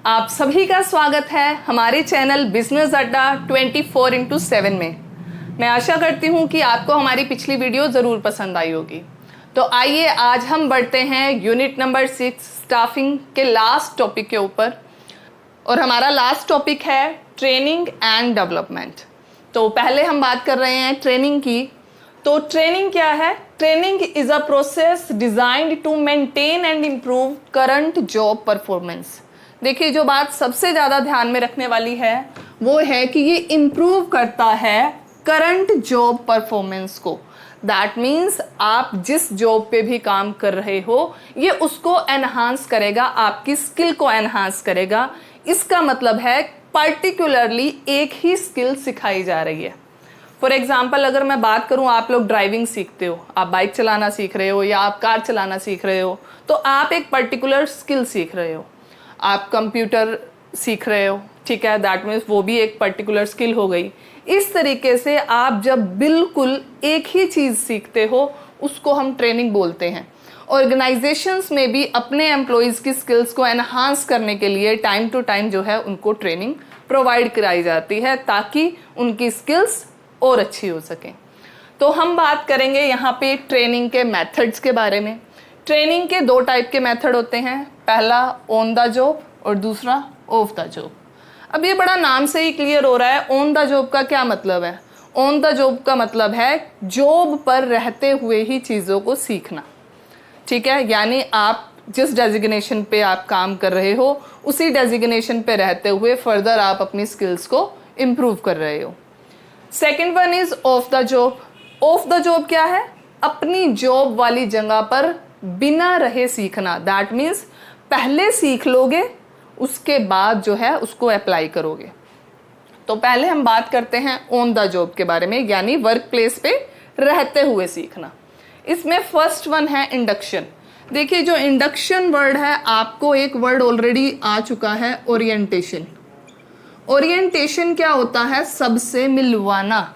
आप सभी का स्वागत है हमारे चैनल बिजनेस अड्डा 24x7 में। मैं आशा करती हूँ कि आपको हमारी पिछली वीडियो ज़रूर पसंद आई होगी। तो आइए आज हम बढ़ते हैं यूनिट नंबर 6 स्टाफिंग के लास्ट टॉपिक के ऊपर, और हमारा लास्ट टॉपिक है ट्रेनिंग एंड डेवलपमेंट। तो पहले हम बात कर रहे हैं ट्रेनिंग की। तो ट्रेनिंग क्या है? Training is a process designed to maintain and improve current job performance. देखिए, जो बात सबसे ज़्यादा ध्यान में रखने वाली है वो है कि ये इम्प्रूव करता है करंट जॉब परफॉर्मेंस को। दैट मीन्स आप जिस जॉब पे भी काम कर रहे हो ये उसको एनहांस करेगा, आपकी स्किल को एनहांस करेगा। इसका मतलब है पर्टिकुलरली एक ही स्किल सिखाई जा रही है। फॉर एग्जाम्पल, अगर मैं बात करूं, आप लोग ड्राइविंग सीखते हो, आप बाइक चलाना सीख रहे हो या आप कार चलाना सीख रहे हो, तो आप एक पर्टिकुलर स्किल सीख रहे हो। आप कंप्यूटर सीख रहे हो, ठीक है, दैट मीन्स वो भी एक पर्टिकुलर स्किल हो गई। इस तरीके से आप जब बिल्कुल एक ही चीज़ सीखते हो उसको हम ट्रेनिंग बोलते हैं। ऑर्गेनाइजेशंस में भी अपने एम्प्लॉयज़ की स्किल्स को एनहांस करने के लिए टाइम टू टाइम जो है उनको ट्रेनिंग प्रोवाइड कराई जाती है ताकि उनकी स्किल्स और अच्छी हो सकें। तो हम बात करेंगे यहाँ पे ट्रेनिंग के मेथड्स के बारे में। ट्रेनिंग के दो टाइप के मेथड होते हैं, पहला ऑन द जॉब और दूसरा ऑफ द जॉब। अब ये बड़ा नाम से ही क्लियर हो रहा है ऑन द जॉब का क्या मतलब है। ऑन द जॉब का मतलब है जॉब पर रहते हुए ही चीज़ों को सीखना, ठीक है। यानी आप जिस डेजिग्नेशन पे आप काम कर रहे हो उसी डेजिग्नेशन पे रहते हुए फर्दर आप अपनी स्किल्स को इम्प्रूव कर रहे हो। Second one is of the job. Of the job क्या है? अपनी जॉब वाली जगह पर बिना रहे सीखना। दैट मीन्स पहले सीख लोगे उसके बाद जो है उसको अप्लाई करोगे। तो पहले हम बात करते हैं ऑन द जॉब के बारे में, यानी वर्क प्लेस पे रहते हुए सीखना। इसमें फर्स्ट वन है इंडक्शन। देखिए, जो इंडक्शन वर्ड है, आपको एक वर्ड ऑलरेडी आ चुका है, ओरिएंटेशन। ओरिएंटेशन क्या होता है? सबसे मिलवाना।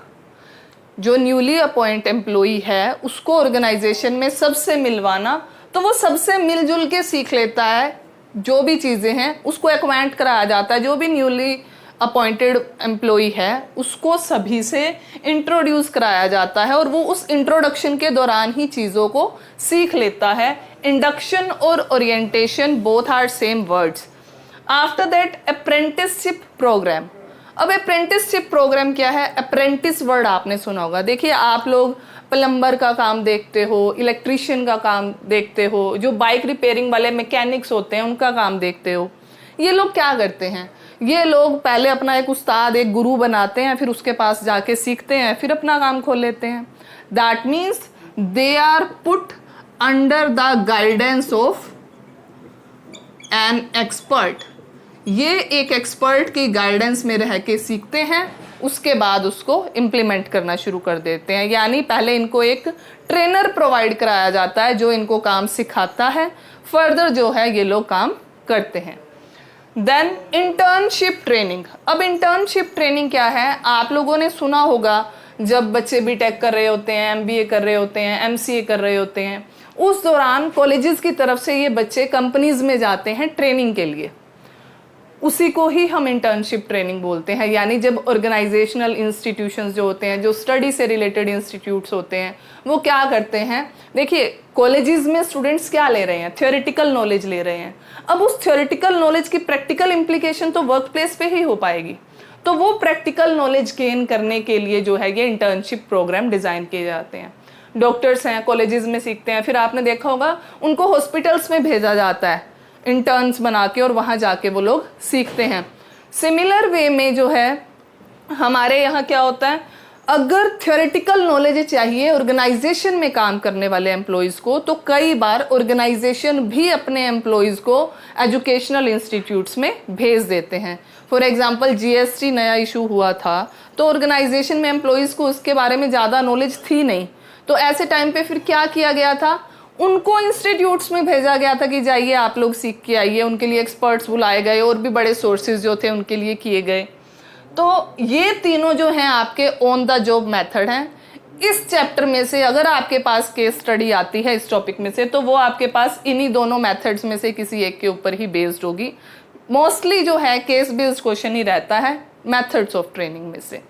जो न्यूली अपॉइंट एम्प्लॉई है उसको ऑर्गेनाइजेशन में सबसे मिलवाना, तो वो सबसे मिलजुल के सीख लेता है। जो भी चीज़ें हैं उसको एक्वाइंट कराया जाता है। जो भी न्यूली अपॉइंटेड एम्प्लॉई है उसको सभी से इंट्रोड्यूस कराया जाता है और वो उस इंट्रोडक्शन के दौरान ही चीज़ों को सीख लेता है। इंडक्शन और orientation both are same words. After that apprenticeship program. अब अप्रेंटिसशिप प्रोग्राम क्या है? अप्रेंटिस वर्ड आपने सुना होगा। देखिए, आप लोग प्लम्बर का काम देखते हो, इलेक्ट्रीशियन का काम देखते हो, जो बाइक रिपेयरिंग वाले मैकेनिक्स होते हैं उनका काम देखते हो। ये लोग क्या करते हैं? ये लोग पहले अपना एक उस्ताद, एक गुरु बनाते हैं, फिर उसके पास जाके सीखते हैं, फिर अपना काम खोल लेते हैं। That means they are put under the guidance of an expert. ये एक एक्सपर्ट की गाइडेंस में रह के सीखते हैं, उसके बाद उसको इम्प्लीमेंट करना शुरू कर देते हैं। यानी पहले इनको एक ट्रेनर प्रोवाइड कराया जाता है जो इनको काम सिखाता है, फर्दर जो है ये लोग काम करते हैं। Then internship training. अब इंटर्नशिप ट्रेनिंग क्या है? आप लोगों ने सुना होगा जब बच्चे बीटेक कर रहे होते हैं, एमबीए कर रहे होते हैं, एमसीए कर रहे होते हैं, उस दौरान कॉलेजेस की तरफ से ये बच्चे कंपनीज में जाते हैं ट्रेनिंग के लिए। उसी को ही हम इंटर्नशिप ट्रेनिंग बोलते हैं। यानी जब ऑर्गेनाइजेशनल इंस्टीट्यूशंस जो होते हैं, जो स्टडी से रिलेटेड इंस्टीट्यूट्स होते हैं, वो क्या करते हैं? देखिए, कॉलेजेस में स्टूडेंट्स क्या ले रहे हैं? थ्योरेटिकल नॉलेज ले रहे हैं। अब उस थ्योरेटिकल नॉलेज की प्रैक्टिकल इम्प्लीकेशन तो वर्क प्लेस पे ही हो पाएगी। तो वो प्रैक्टिकल नॉलेज गेन करने के लिए जो है ये इंटर्नशिप प्रोग्राम डिज़ाइन किए जाते हैं। डॉक्टर्स हैं, कॉलेजेस में सीखते हैं, फिर आपने देखा होगा उनको हॉस्पिटल्स में भेजा जाता है इंटर्न्स बना के, और वहाँ जाके वो लोग सीखते हैं। सिमिलर वे में जो है हमारे यहाँ क्या होता है, अगर थ्योरेटिकल नॉलेज चाहिए ऑर्गेनाइजेशन में काम करने वाले एम्प्लॉयज़ को, तो कई बार ऑर्गेनाइजेशन भी अपने एम्प्लॉयज़ को एजुकेशनल इंस्टीट्यूट्स में भेज देते हैं। फॉर एग्जांपल, जीएसटी नया इशू हुआ था तो ऑर्गेनाइजेशन में एम्प्लॉयज़ को उसके बारे में ज़्यादा नॉलेज थी नहीं, तो ऐसे टाइम पे फिर क्या किया गया था? उनको इंस्टीट्यूट्स में भेजा गया था कि जाइए आप लोग सीख के आइए। उनके लिए एक्सपर्ट्स बुलाए गए और भी बड़े सोर्सेज जो थे उनके लिए किए गए। तो ये तीनों जो हैं आपके ऑन द जॉब मेथड हैं। इस चैप्टर में से अगर आपके पास केस स्टडी आती है इस टॉपिक में से, तो वो आपके पास इन्हीं दोनों मेथड्स में से किसी एक के ऊपर ही बेस्ड होगी। मोस्टली जो है केस बेस्ड क्वेश्चन ही रहता है मेथड्स ऑफ ट्रेनिंग में से।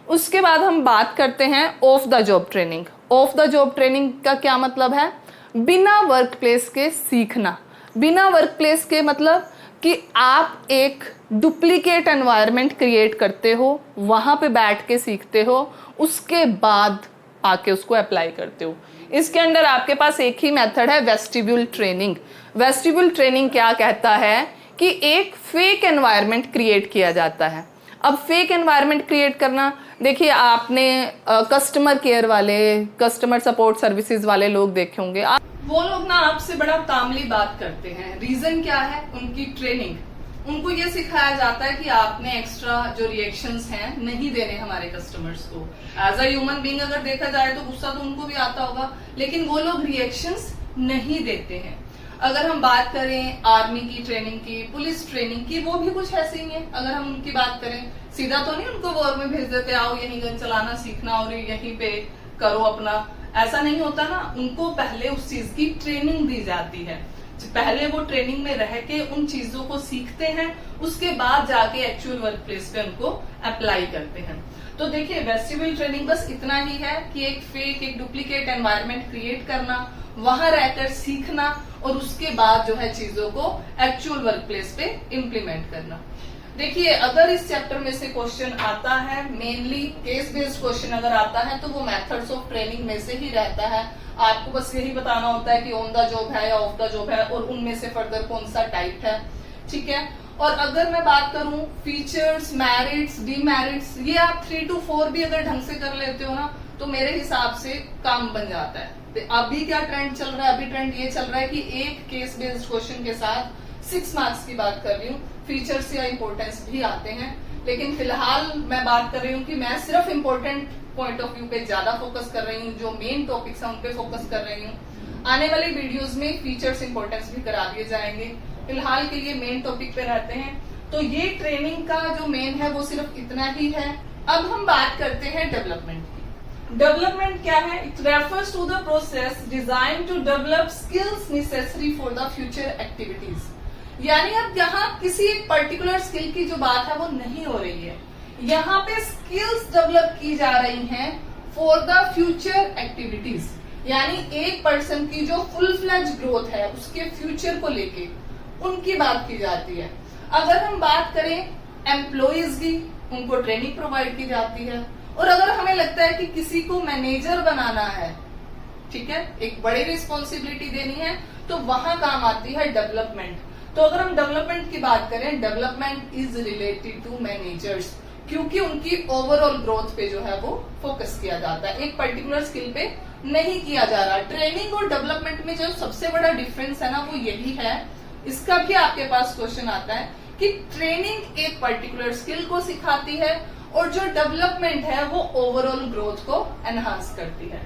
उसके बाद हम बात करते हैं of the job training. Of the job training का क्या मतलब है? बिना वर्क प्लेस के सीखना। बिना वर्क प्लेस के मतलब कि आप एक डुप्लीकेट एनवायरनमेंट क्रिएट करते हो, वहां पे बैठ के सीखते हो, उसके बाद आके उसको अप्लाई करते हो। इसके अंदर आपके पास एक ही मेथड है, वेस्टिब्यूल ट्रेनिंग। वेस्टिब्यूल ट्रेनिंग क्या कहता है कि एक फेक एनवायरनमेंट क्रिएट किया जाता है। अब फेक एनवायरनमेंट क्रिएट करना, देखिए आपने कस्टमर केयर वाले, कस्टमर सपोर्ट सर्विसेज वाले लोग देखे होंगे, वो लोग ना आपसे बड़ा तामली बात करते हैं। रीजन क्या है? उनकी ट्रेनिंग। उनको ये सिखाया जाता है कि आपने एक्स्ट्रा जो रिएक्शंस हैं नहीं देने हमारे कस्टमर्स को। एज अ ह्यूमन बीइंग अगर देखा जाए तो गुस्सा तो उनको भी आता होगा, लेकिन वो लोग रिएक्शंस नहीं देते हैं। अगर हम बात करें आर्मी की ट्रेनिंग की, पुलिस ट्रेनिंग की, वो भी कुछ ऐसे ही है। अगर हम उनकी बात करें, सीधा तो नहीं उनको वॉर में भेज देते, आओ यहीं गन चलाना सीखना और यहीं पे करो अपना, ऐसा नहीं होता ना। उनको पहले उस चीज की ट्रेनिंग दी जाती है। पहले वो ट्रेनिंग में रह के उन चीजों को सीखते हैं, उसके बाद जाके एक्चुअल वर्क प्लेस पे उनको अप्लाई करते हैं। तो देखिए वेस्टिब्यूल ट्रेनिंग बस इतना ही है कि एक फेक, एक डुप्लीकेट एनवायरनमेंट क्रिएट करना, वहां रहकर सीखना और उसके बाद जो है चीजों को एक्चुअल वर्क प्लेस पे इम्प्लीमेंट करना। देखिए अगर इस चैप्टर में से क्वेश्चन आता है, मेनली केस बेस्ड क्वेश्चन अगर आता है तो वो मेथड्स ऑफ ट्रेनिंग में से ही रहता है। आपको बस यही बताना होता है कि ऑन द जॉब है या ऑफ द जॉब है और उनमें से फर्दर कौन सा टाइप है, ठीक है। और अगर मैं बात करूं फीचर्स, मेरिट्स, डीमेरिट्स, ये आप 3 to 4 भी अगर ढंग से कर लेते हो ना तो मेरे हिसाब से काम बन जाता है। तो अभी क्या ट्रेंड चल रहा है? अभी ट्रेंड ये चल रहा है कि एक केस बेस्ड क्वेश्चन के साथ 6 मार्क्स की बात कर रही हूँ, फीचर्स या इंपॉर्टेंस भी आते हैं, लेकिन फिलहाल मैं बात कर रही हूँ कि मैं सिर्फ इंपॉर्टेंट पॉइंट ऑफ व्यू पे ज्यादा फोकस कर रही हूँ, जो मेन टॉपिक्स हैं उन पे फोकस कर रही हूँ। आने वाली वीडियोस में फीचर्स, इंपॉर्टेंस भी करा दिए जाएंगे। फिलहाल के लिए मेन टॉपिक पे रहते हैं। तो ये ट्रेनिंग का जो मेन है वो सिर्फ इतना ही है। अब हम बात करते हैं डेवलपमेंट की। डेवलपमेंट क्या है? It refers to the process design to develop skills necessary for the future activities. यानी अब यहाँ किसी एक पर्टिकुलर स्किल की जो बात है वो नहीं हो रही है, यहाँ पे स्किल्स डेवलप की जा रही हैं फॉर द फ्यूचर एक्टिविटीज। यानी एक पर्सन की जो फुल फ्लेज ग्रोथ है उसके फ्यूचर को लेके उनकी बात की जाती है। अगर हम बात करें एम्प्लॉइज की, उनको ट्रेनिंग प्रोवाइड की जाती है। और अगर हमें लगता है कि किसी को मैनेजर बनाना है, ठीक है, एक बड़ी रिस्पॉन्सिबिलिटी देनी है, तो वहां काम आती है डेवलपमेंट। तो अगर हम डेवलपमेंट की बात करें, development is related to managers, क्योंकि उनकी ओवरऑल ग्रोथ पे जो है वो फोकस किया जाता है, एक पर्टिकुलर स्किल पे नहीं किया जा रहा। ट्रेनिंग और डेवलपमेंट में जो सबसे बड़ा डिफरेंस है ना वो यही है, इसका भी आपके पास क्वेश्चन आता है कि ट्रेनिंग एक पर्टिकुलर स्किल को सिखाती है और जो डेवलपमेंट है वो ओवरऑल ग्रोथ को एनहांस करती है।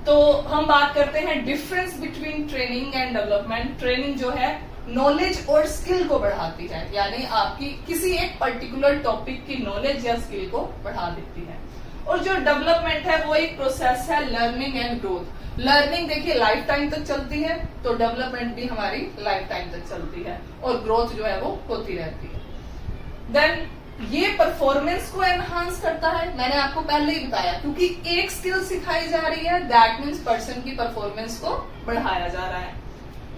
तो हम बात करते हैं difference between training and development. Training जो है नॉलेज और स्किल को बढ़ाती है, यानी आपकी किसी एक पर्टिकुलर टॉपिक की नॉलेज या स्किल को बढ़ा देती है। और जो डेवलपमेंट है वो एक प्रोसेस है लर्निंग एंड ग्रोथ। लर्निंग देखिए लाइफ टाइम तक चलती है, तो डेवलपमेंट भी हमारी लाइफ टाइम तक चलती है और ग्रोथ जो है वो होती रहती है। देन ये परफॉर्मेंस को एनहांस करता है, मैंने आपको पहले ही बताया, क्योंकि एक स्किल सिखाई जा रही है, दैट मीन्स पर्सन की परफॉर्मेंस को बढ़ाया जा रहा है।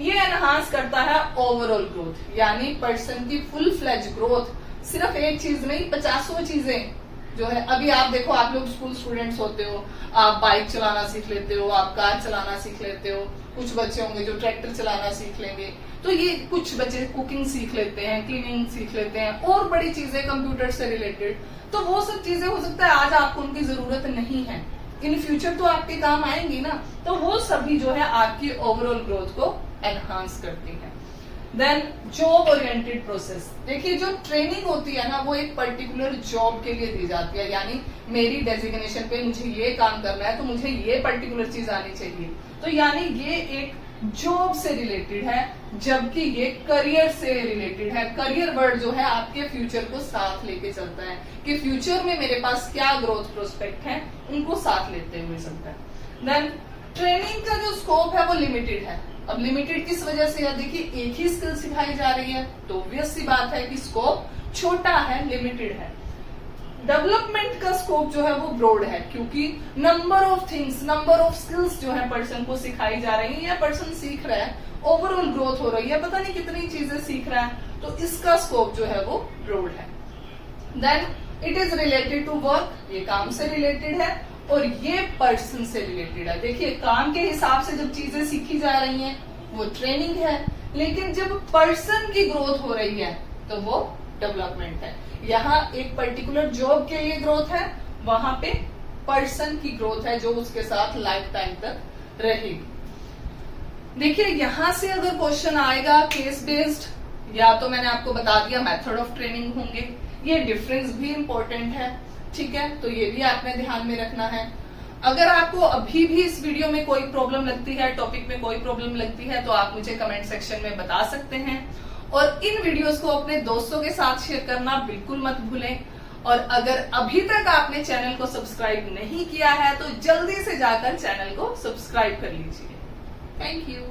ये एनहांस करता है ओवरऑल ग्रोथ, यानी पर्सन की फुल फ्लेज ग्रोथ। सिर्फ एक चीज नहीं, 50 चीजें जो है। अभी आप देखो, आप लोग स्कूल स्टूडेंट्स होते हो, आप बाइक चलाना सीख लेते हो, आप कार चलाना सीख लेते हो, कुछ बच्चे होंगे जो ट्रैक्टर चलाना सीख लेंगे, तो ये कुछ बच्चे कुकिंग सीख लेते हैं, क्लीनिंग सीख लेते हैं, और बड़ी चीजें कंप्यूटर से रिलेटेड। तो वो सब चीजें हो सकता है आज आपको उनकी जरूरत नहीं है, इन फ्यूचर तो आपके काम आएंगी ना, तो वो सभी जो है आपकी ओवरऑल ग्रोथ को एनहांस करती है। Then job oriented process. देखिए जो ट्रेनिंग होती है ना वो एक पर्टिकुलर जॉब के लिए दी जाती है, यानी मेरी डेजिग्नेशन पे मुझे ये काम करना है तो मुझे ये पर्टिकुलर चीज आनी चाहिए, तो यानी ये एक जॉब से रिलेटेड है, जबकि ये करियर से रिलेटेड है। करियर वर्ड जो है आपके फ्यूचर को साथ लेके चलता है कि फ्यूचर में मेरे पास क्या ग्रोथ प्रोस्पेक्ट है, उनको साथ लेते हुए चलता है। देन ट्रेनिंग का जो स्कोप है वो लिमिटेड है। अब लिमिटेड किस वजह से है? देखिए एक ही स्किल सिखाई जा रही है तो ऑब्वियस सी बात है कि स्कोप छोटा है, लिमिटेड है। डेवलपमेंट का स्कोप जो है वो ब्रॉड है, क्योंकि number of things, number of skills जो है पर्सन को सिखाई जा रही है या पर्सन सीख रहा है, ओवरऑल ग्रोथ हो रही है, पता नहीं कितनी चीजें सीख रहा है, तो इसका स्कोप जो है वो ब्रॉड है। Then it is related to work, ये काम से रिलेटेड है और ये पर्सन से रिलेटेड है। देखिए काम के हिसाब से जब चीजें सीखी जा रही हैं वो ट्रेनिंग है, लेकिन जब पर्सन की ग्रोथ हो रही है तो वो डेवलपमेंट है। यहाँ एक पर्टिकुलर जॉब के लिए ग्रोथ है, वहां पे पर्सन की ग्रोथ है जो उसके साथ लाइफ टाइम तक रहेगी। देखिए यहां से अगर क्वेश्चन आएगा केस बेस्ड, या तो मैंने आपको बता दिया मेथड ऑफ ट्रेनिंग होंगे, ये डिफरेंस भी इंपॉर्टेंट है, ठीक है, तो ये भी आपने ध्यान में रखना है। अगर आपको अभी भी इस वीडियो में कोई प्रॉब्लम लगती है, टॉपिक में कोई प्रॉब्लम लगती है, तो आप मुझे कमेंट सेक्शन में बता सकते हैं। और इन वीडियोस को अपने दोस्तों के साथ शेयर करना बिल्कुल मत भूलें। और अगर अभी तक आपने चैनल को सब्सक्राइब नहीं किया है तो जल्दी से जाकर चैनल को सब्सक्राइब कर लीजिए। Thank you.